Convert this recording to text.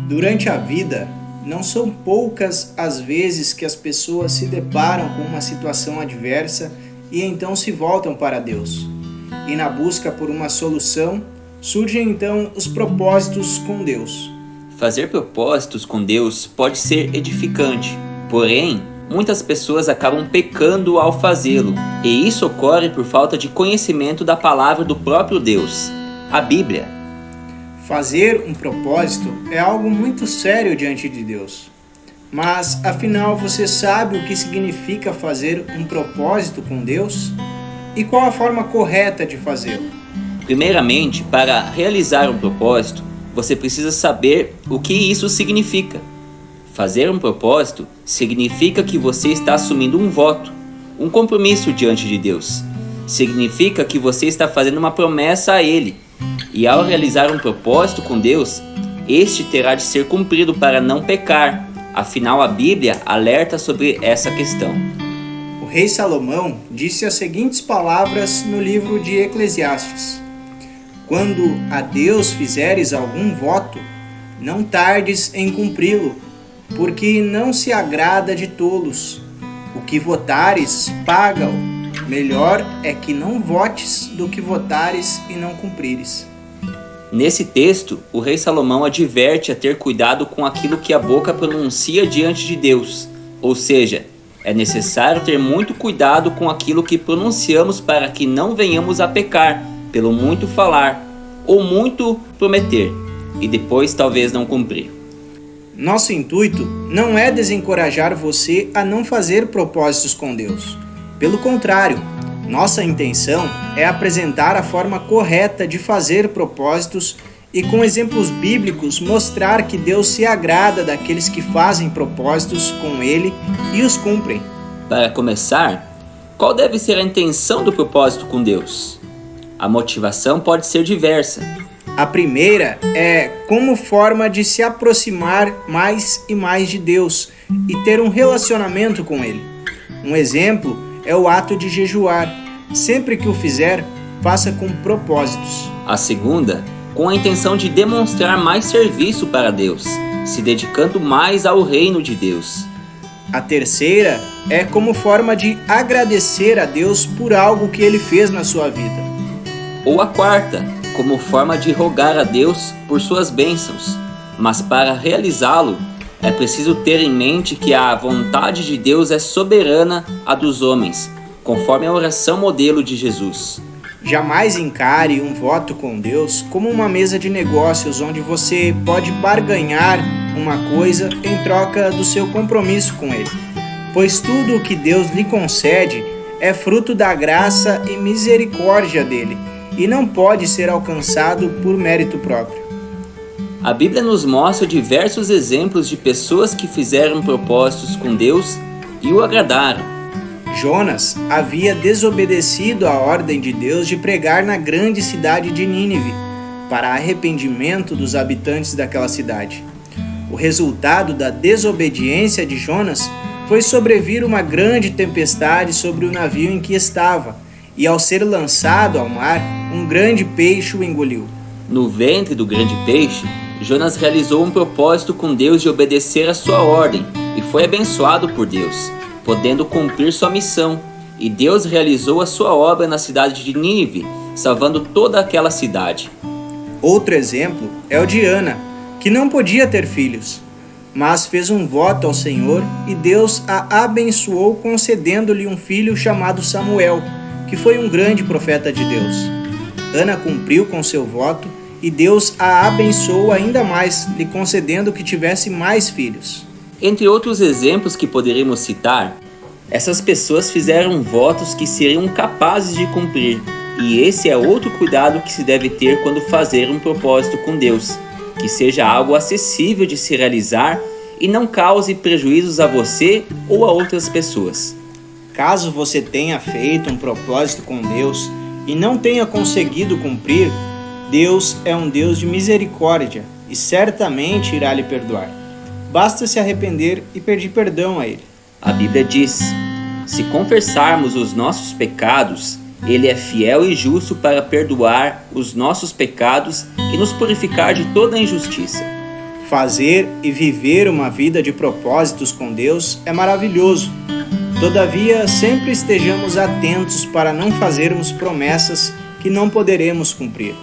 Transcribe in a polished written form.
Durante a vida, não são poucas as vezes que as pessoas se deparam com uma situação adversa e então se voltam para Deus. E na busca por uma solução, surgem então os propósitos com Deus. Fazer propósitos com Deus pode ser edificante, porém, muitas pessoas acabam pecando ao fazê-lo, e isso ocorre por falta de conhecimento da palavra do próprio Deus, a Bíblia. Fazer um propósito é algo muito sério diante de Deus. Mas, afinal, você sabe o que significa fazer um propósito com Deus? E qual a forma correta de fazê-lo? Primeiramente, para realizar um propósito, você precisa saber o que isso significa. Fazer um propósito significa que você está assumindo um voto, um compromisso diante de Deus. Significa que você está fazendo uma promessa a Ele. E ao realizar um propósito com Deus, este terá de ser cumprido para não pecar. Afinal, a Bíblia alerta sobre essa questão. O rei Salomão disse as seguintes palavras no livro de Eclesiastes: Quando a Deus fizeres algum voto, não tardes em cumpri-lo, porque não se agrada de tolos. O que votares, paga-o. Melhor é que não votes do que votares e não cumprires. Nesse texto, o rei Salomão adverte a ter cuidado com aquilo que a boca pronuncia diante de Deus. Ou seja, é necessário ter muito cuidado com aquilo que pronunciamos para que não venhamos a pecar pelo muito falar ou muito prometer e depois talvez não cumprir. Nosso intuito não é desencorajar você a não fazer propósitos com Deus. Pelo contrário, nossa intenção é apresentar a forma correta de fazer propósitos e, com exemplos bíblicos, mostrar que Deus se agrada daqueles que fazem propósitos com Ele e os cumprem. Para começar, qual deve ser a intenção do propósito com Deus? A motivação pode ser diversa. A primeira é como forma de se aproximar mais e mais de Deus e ter um relacionamento com Ele. Um exemplo é o ato de jejuar. Sempre que o fizer, faça com propósitos. A segunda, com a intenção de demonstrar mais serviço para Deus, se dedicando mais ao reino de Deus. A terceira é como forma de agradecer a Deus por algo que Ele fez na sua vida. Ou a quarta, como forma de rogar a Deus por suas bênçãos. Mas para realizá-lo, é preciso ter em mente que a vontade de Deus é soberana à dos homens, conforme a oração modelo de Jesus. Jamais encare um voto com Deus como uma mesa de negócios onde você pode barganhar uma coisa em troca do seu compromisso com Ele, pois tudo o que Deus lhe concede é fruto da graça e misericórdia dele e não pode ser alcançado por mérito próprio. A Bíblia nos mostra diversos exemplos de pessoas que fizeram propósitos com Deus e o agradaram. Jonas havia desobedecido a ordem de Deus de pregar na grande cidade de Nínive, para arrependimento dos habitantes daquela cidade. O resultado da desobediência de Jonas foi sobrevir uma grande tempestade sobre o navio em que estava, e ao ser lançado ao mar, um grande peixe o engoliu. No ventre do grande peixe, Jonas realizou um propósito com Deus de obedecer a sua ordem e foi abençoado por Deus, podendo cumprir sua missão. E Deus realizou a sua obra na cidade de Nínive, salvando toda aquela cidade. Outro exemplo é o de Ana, que não podia ter filhos, mas fez um voto ao Senhor e Deus a abençoou concedendo-lhe um filho chamado Samuel, que foi um grande profeta de Deus. Ana cumpriu com seu voto e Deus a abençoou ainda mais, lhe concedendo que tivesse mais filhos. Entre outros exemplos que poderíamos citar, essas pessoas fizeram votos que seriam capazes de cumprir, e esse é outro cuidado que se deve ter quando fazer um propósito com Deus, que seja algo acessível de se realizar e não cause prejuízos a você ou a outras pessoas. Caso você tenha feito um propósito com Deus e não tenha conseguido cumprir, Deus é um Deus de misericórdia e certamente irá lhe perdoar. Basta se arrepender e pedir perdão a Ele. A Bíblia diz: se confessarmos os nossos pecados, Ele é fiel e justo para perdoar os nossos pecados e nos purificar de toda injustiça. Fazer e viver uma vida de propósitos com Deus é maravilhoso. Todavia, sempre estejamos atentos para não fazermos promessas que não poderemos cumprir.